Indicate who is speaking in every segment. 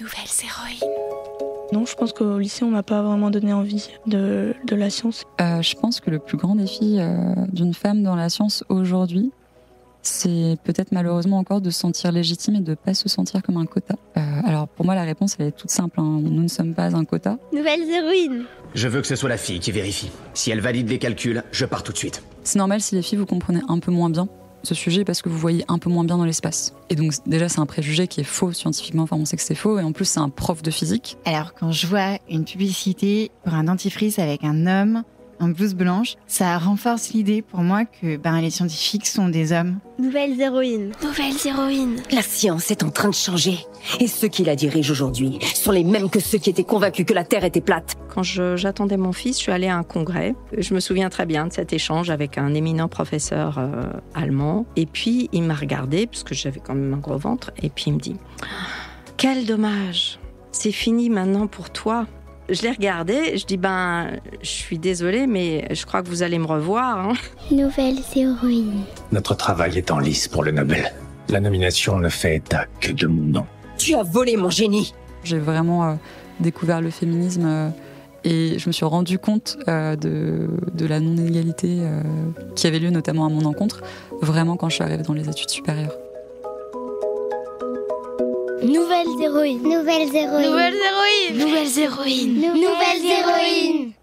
Speaker 1: Nouvelles héroïnes.
Speaker 2: Non, je pense qu'au lycée, on m'a pas vraiment donné envie de la science.
Speaker 3: Je pense que le plus grand défi d'une femme dans la science aujourd'hui, c'est peut-être malheureusement encore de se sentir légitime et de ne pas se sentir comme un quota. Alors pour moi, la réponse, elle est toute simple. Nous ne sommes pas un quota.
Speaker 1: Nouvelles héroïnes.
Speaker 4: Je veux que ce soit la fille qui vérifie. Si elle valide les calculs, je pars tout de suite.
Speaker 3: C'est normal si les filles, vous comprenez un peu moins bien ce sujet parce que vous voyez un peu moins bien dans l'espace. Et donc déjà, c'est un préjugé qui est faux scientifiquement. Enfin, on sait que c'est faux. Et en plus, c'est un prof de physique.
Speaker 5: Alors quand je vois une publicité pour un dentifrice avec un homme en blouse blanche, ça renforce l'idée pour moi que les scientifiques sont des hommes.
Speaker 1: Nouvelles héroïnes. Nouvelles héroïnes.
Speaker 6: La science est en train de changer. Et ceux qui la dirigent aujourd'hui sont les mêmes que ceux qui étaient convaincus que la Terre était plate.
Speaker 7: Quand j'attendais mon fils, je suis allée à un congrès. Je me souviens très bien de cet échange avec un éminent professeur allemand. Et puis, il m'a regardé, parce que j'avais quand même un gros ventre, et puis il me dit « Quel dommage, c'est fini maintenant pour toi ». Je l'ai regardé, je dis je suis désolée, mais je crois que vous allez me revoir.
Speaker 1: Nouvelles héroïnes.
Speaker 4: Notre travail est en lice pour le Nobel. La nomination ne fait état que de mon nom.
Speaker 6: Tu as volé mon génie.
Speaker 3: J'ai vraiment découvert le féminisme et je me suis rendu compte de la non-égalité qui avait lieu notamment à mon encontre, vraiment quand je suis arrivée dans les études supérieures.
Speaker 1: Nouvelles héroïnes. Nouvelles héroïnes. Nouvelles héroïnes. Nouvelles héroïnes. Nouvelles héroïnes.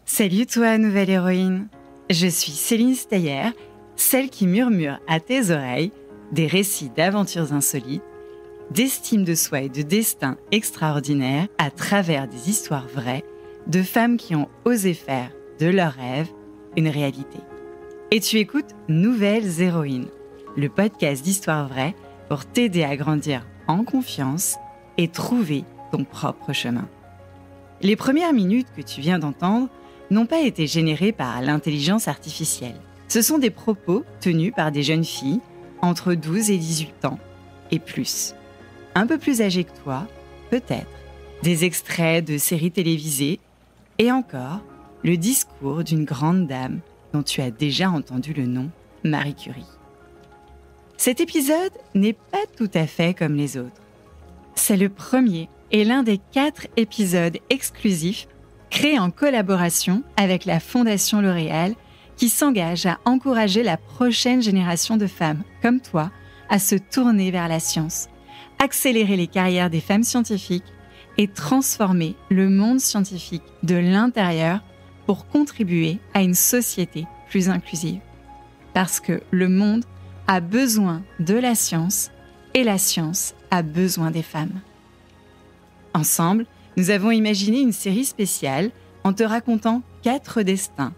Speaker 5: Salut toi, nouvelle héroïne. Je suis Céline Steyer, celle qui murmure à tes oreilles des récits d'aventures insolites, d'estime de soi et de destin extraordinaire à travers des histoires vraies de femmes qui ont osé faire de leurs rêves une réalité. Et tu écoutes Nouvelles héroïnes, le podcast d'histoires vraies pour t'aider à grandir en confiance et trouver ton propre chemin. Les premières minutes que tu viens d'entendre n'ont pas été générées par l'intelligence artificielle. Ce sont des propos tenus par des jeunes filles entre 12 et 18 ans et plus. Un peu plus âgées que toi, peut-être. Des extraits de séries télévisées et encore le discours d'une grande dame dont tu as déjà entendu le nom, Marie Curie. Cet épisode n'est pas tout à fait comme les autres. C'est le premier et l'un des 4 épisodes exclusifs créés en collaboration avec la Fondation L'Oréal qui s'engage à encourager la prochaine génération de femmes comme toi à se tourner vers la science, accélérer les carrières des femmes scientifiques et transformer le monde scientifique de l'intérieur pour contribuer à une société plus inclusive. Parce que le monde a besoin de la science et la science a besoin des femmes. Ensemble, nous avons imaginé une série spéciale en te racontant 4 destins.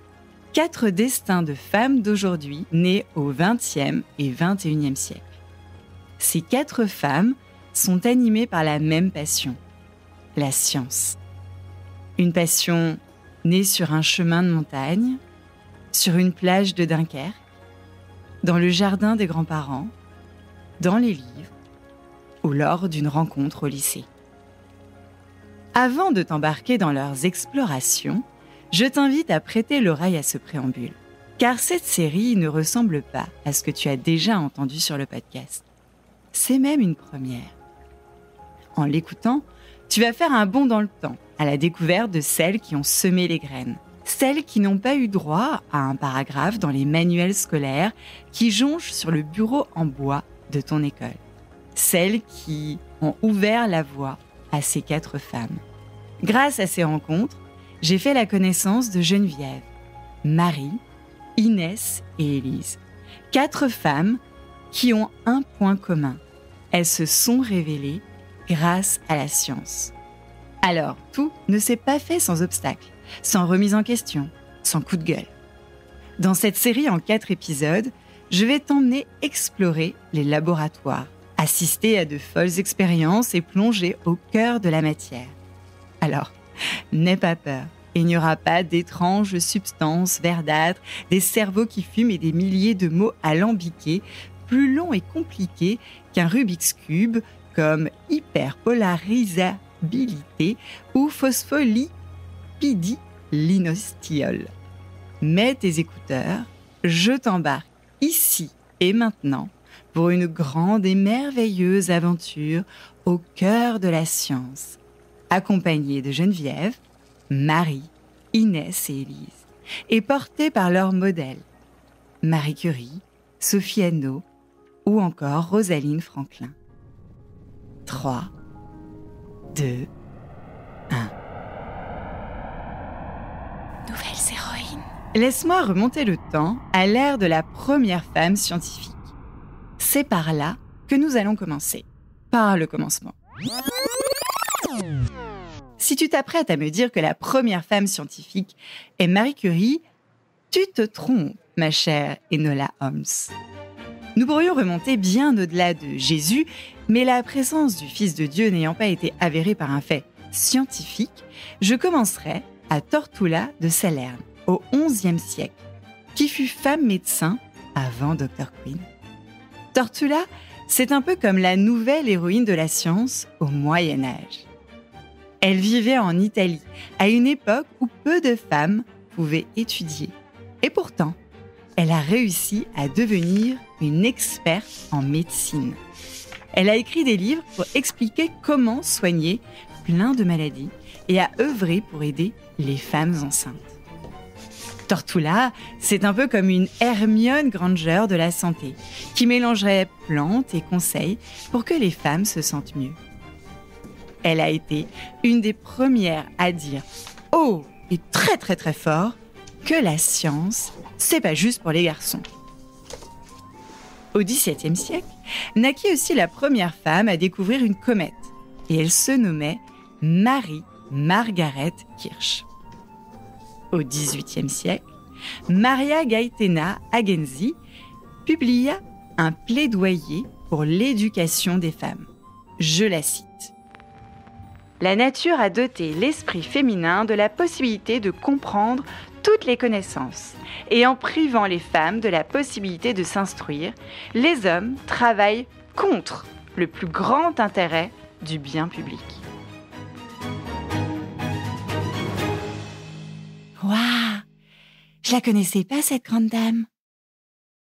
Speaker 5: 4 destins de femmes d'aujourd'hui nées au XXe et XXIe siècle. Ces 4 femmes sont animées par la même passion, la science. Une passion née sur un chemin de montagne, sur une plage de Dunkerque, dans le jardin des grands-parents, dans les livres ou lors d'une rencontre au lycée. Avant de t'embarquer dans leurs explorations, je t'invite à prêter l'oreille à ce préambule, car cette série ne ressemble pas à ce que tu as déjà entendu sur le podcast. C'est même une première. En l'écoutant, tu vas faire un bond dans le temps, à la découverte de celles qui ont semé les graines. Celles qui n'ont pas eu droit à un paragraphe dans les manuels scolaires qui jonchent sur le bureau en bois de ton école. Celles qui ont ouvert la voie à ces 4 femmes. Grâce à ces rencontres, j'ai fait la connaissance de Geneviève, Marie, Inès et Élise. 4 femmes qui ont un point commun. Elles se sont révélées grâce à la science. Alors, tout ne s'est pas fait sans obstacle, sans remise en question, sans coup de gueule. Dans cette série en 4 épisodes, je vais t'emmener explorer les laboratoires, assister à de folles expériences et plonger au cœur de la matière. Alors, n'aie pas peur, il n'y aura pas d'étranges substances verdâtres, des cerveaux qui fument et des milliers de mots alambiqués, plus longs et compliqués qu'un Rubik's Cube, comme hyperpolarisabilité ou phospholipidylinostiol. Mets tes écouteurs, je t'embarque ici et maintenant pour une grande et merveilleuse aventure au cœur de la science, accompagnée de Geneviève, Marie, Inès et Élise, et portée par leurs modèles, Marie Curie, Sophie Hannot ou encore Rosalind Franklin. 3, 2, 1.
Speaker 1: Nouvelles héroïnes.
Speaker 5: Laisse-moi remonter le temps à l'ère de la première femme scientifique. C'est par là que nous allons commencer, par le commencement. Si tu t'apprêtes à me dire que la première femme scientifique est Marie Curie, tu te trompes, ma chère Enola Holmes. Nous pourrions remonter bien au-delà de Jésus, mais la présence du Fils de Dieu n'ayant pas été avérée par un fait scientifique, je commencerai à Tortula de Salerne, au XIe siècle, qui fut femme médecin avant Dr. Quinn. Tortula, c'est un peu comme la nouvelle héroïne de la science au Moyen Âge. Elle vivait en Italie, à une époque où peu de femmes pouvaient étudier. Et pourtant, elle a réussi à devenir une experte en médecine. Elle a écrit des livres pour expliquer comment soigner plein de maladies et a œuvré pour aider les femmes enceintes. Tortula, c'est un peu comme une Hermione Granger de la santé, qui mélangerait plantes et conseils pour que les femmes se sentent mieux. Elle a été une des premières à dire haut et très très très fort que la science, c'est pas juste pour les garçons. Au XVIIe siècle, naquit aussi la première femme à découvrir une comète, et elle se nommait Marie Margaret Kirch. Au XVIIIe siècle, Maria Gaetena Agenzi publia un plaidoyer pour l'éducation des femmes. Je la cite. « La nature a doté l'esprit féminin de la possibilité de comprendre toutes les connaissances, et en privant les femmes de la possibilité de s'instruire, les hommes travaillent contre le plus grand intérêt du bien public. » Waouh! Je la connaissais pas, cette grande dame.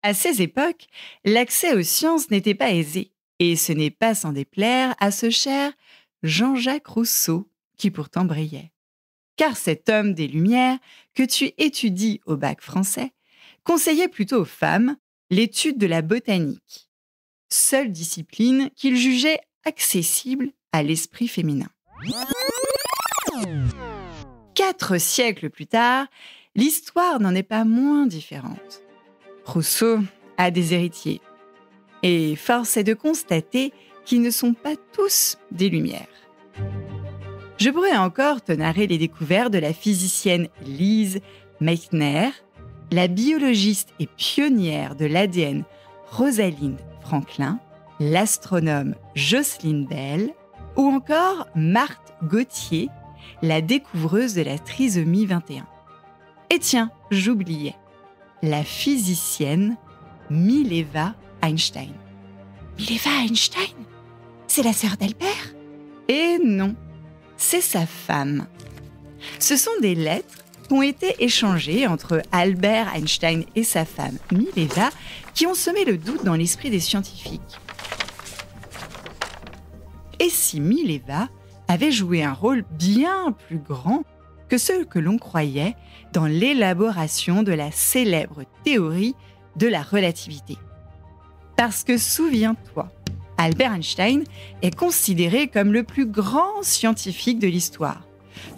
Speaker 5: À ces époques, l'accès aux sciences n'était pas aisé, et ce n'est pas sans déplaire à ce cher Jean-Jacques Rousseau, qui pourtant brillait. Car cet homme des Lumières, que tu étudies au bac français, conseillait plutôt aux femmes l'étude de la botanique, seule discipline qu'il jugeait accessible à l'esprit féminin. 4 siècles plus tard, l'histoire n'en est pas moins différente. Rousseau a des héritiers, et force est de constater qu'ils ne sont pas tous des Lumières. Je pourrais encore te narrer les découvertes de la physicienne Lise Meitner, la biologiste et pionnière de l'ADN Rosalind Franklin, l'astronome Jocelyn Bell, ou encore Marthe Gauthier, la découvreuse de la trisomie 21. Et tiens, j'oubliais, la physicienne Mileva Einstein. Mileva Einstein? C'est la sœur d'Albert? Et non, c'est sa femme. Ce sont des lettres qui ont été échangées entre Albert Einstein et sa femme Mileva qui ont semé le doute dans l'esprit des scientifiques. Et si Mileva avait joué un rôle bien plus grand que ceux que l'on croyait dans l'élaboration de la célèbre théorie de la relativité. Parce que souviens-toi, Albert Einstein est considéré comme le plus grand scientifique de l'histoire,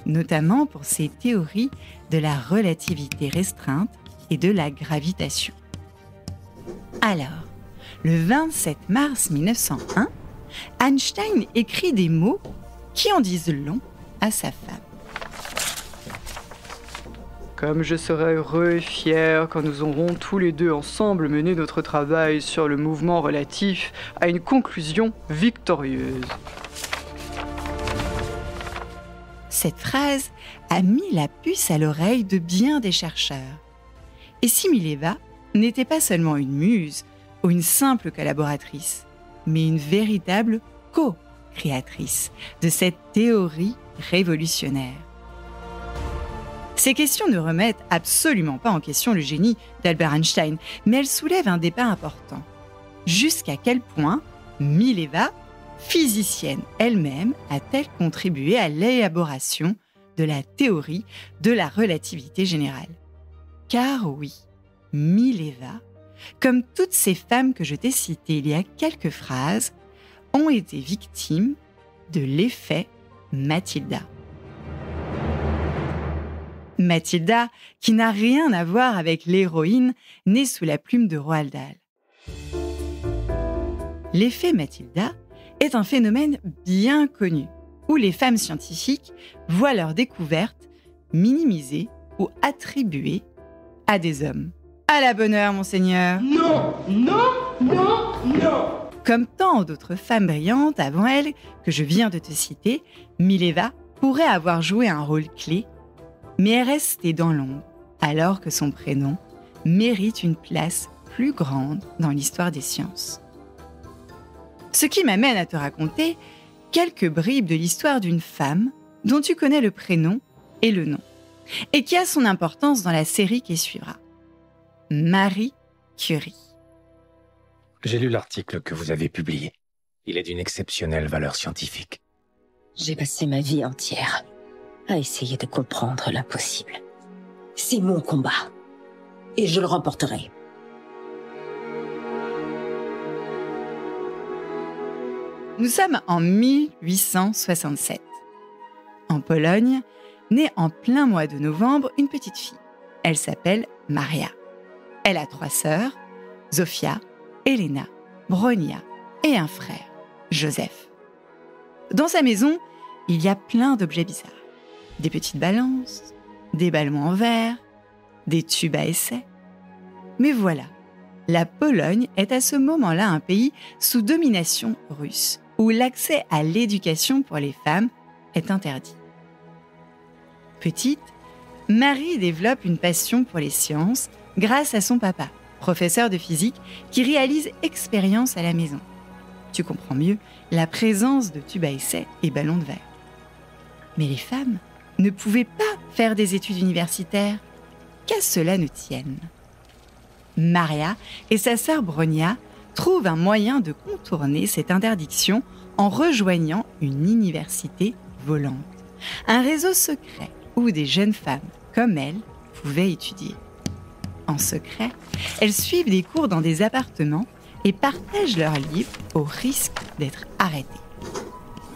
Speaker 5: notamment pour ses théories de la relativité restreinte et de la gravitation. Alors, le 27 mars 1901, Einstein écrit des mots qui en disent long à sa femme.
Speaker 8: Comme je serai heureux et fier quand nous aurons tous les deux ensemble mené notre travail sur le mouvement relatif à une conclusion victorieuse.
Speaker 5: Cette phrase a mis la puce à l'oreille de bien des chercheurs. Et si Mileva n'était pas seulement une muse ou une simple collaboratrice, mais une véritable co-créatrice de cette théorie révolutionnaire. Ces questions ne remettent absolument pas en question le génie d'Albert Einstein, mais elles soulèvent un débat important. Jusqu'à quel point Mileva physicienne elle-même, a-t-elle contribué à l'élaboration de la théorie de la relativité générale. Car oui, Mileva, comme toutes ces femmes que je t'ai citées il y a quelques phrases, ont été victimes de l'effet Mathilda. Mathilda, qui n'a rien à voir avec l'héroïne née sous la plume de Roald Dahl. L'effet Mathilda est un phénomène bien connu, où les femmes scientifiques voient leurs découvertes minimisées ou attribuées à des hommes. À la bonne heure, monseigneur.
Speaker 9: Non, non, non, non.
Speaker 5: Comme tant d'autres femmes brillantes avant elle, que je viens de te citer, Mileva pourrait avoir joué un rôle clé, mais est restée dans l'ombre, alors que son prénom mérite une place plus grande dans l'histoire des sciences. Ce qui m'amène à te raconter quelques bribes de l'histoire d'une femme dont tu connais le prénom et le nom, et qui a son importance dans la série qui suivra. Marie Curie.
Speaker 4: J'ai lu l'article que vous avez publié. Il est d'une exceptionnelle valeur scientifique.
Speaker 6: J'ai passé ma vie entière à essayer de comprendre l'impossible. C'est mon combat. Et je le remporterai.
Speaker 5: Nous sommes en 1867. En Pologne, naît en plein mois de novembre une petite fille. Elle s'appelle Maria. Elle a 3 sœurs, Zofia, Elena, Bronia et un frère, Joseph. Dans sa maison, il y a plein d'objets bizarres. Des petites balances, des ballons en verre, des tubes à essai. Mais voilà, la Pologne est à ce moment-là un pays sous domination russe, où l'accès à l'éducation pour les femmes est interdit. Petite, Marie développe une passion pour les sciences grâce à son papa, professeur de physique, qui réalise expériences à la maison. Tu comprends mieux la présence de tubes à essai et ballons de verre. Mais les femmes ne pouvaient pas faire des études universitaires, qu'à cela ne tienne. Maria et sa sœur Bronia trouvent un moyen de contourner cette interdiction en rejoignant une université volante, un réseau secret où des jeunes femmes comme elles pouvaient étudier. En secret, elles suivent des cours dans des appartements et partagent leurs livres au risque d'être arrêtées.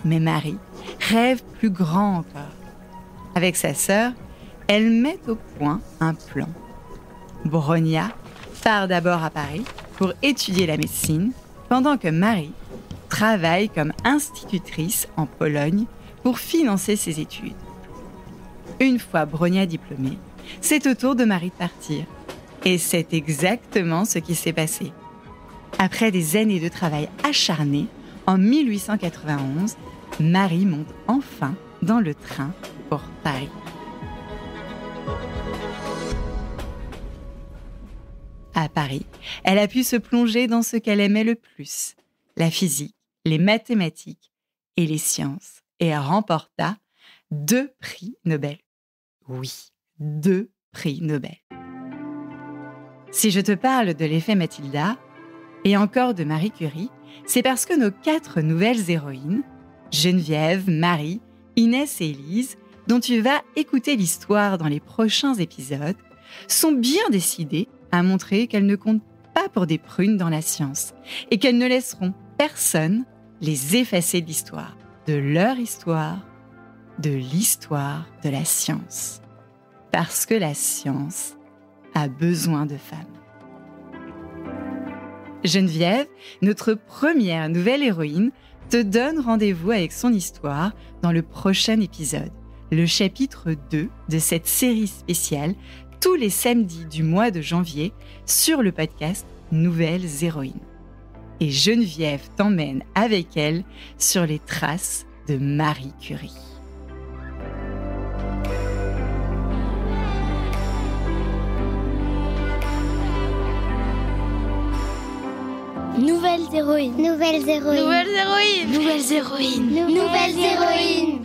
Speaker 5: Mais Marie rêve plus grand encore. Avec sa sœur, elle met au point un plan. Bronia part d'abord à Paris pour étudier la médecine, pendant que Marie travaille comme institutrice en Pologne pour financer ses études. Une fois Bronia diplômée, c'est au tour de Marie de partir. Et c'est exactement ce qui s'est passé. Après des années de travail acharné, en 1891, Marie monte enfin dans le train pour Paris. À Paris, elle a pu se plonger dans ce qu'elle aimait le plus, la physique, les mathématiques et les sciences, et remporta 2 prix Nobel. Oui, 2 prix Nobel. Si je te parle de l'effet Mathilda, et encore de Marie Curie, c'est parce que nos 4 nouvelles héroïnes, Geneviève, Marie, Inès et Élise, dont tu vas écouter l'histoire dans les prochains épisodes, sont bien décidées à montrer qu'elles ne comptent pas pour des prunes dans la science et qu'elles ne laisseront personne les effacer de l'histoire, de leur histoire, de l'histoire de la science. Parce que la science a besoin de femmes. Geneviève, notre première nouvelle héroïne, te donne rendez-vous avec son histoire dans le prochain épisode, le chapitre 2 de cette série spéciale, tous les samedis du mois de janvier, sur le podcast Nouvelles Héroïnes. Et Geneviève t'emmène avec elle sur les traces de Marie Curie.
Speaker 1: Nouvelles héroïnes. Nouvelles héroïnes.
Speaker 2: Nouvelles héroïnes.
Speaker 1: Nouvelles héroïnes. Nouvelles héroïnes.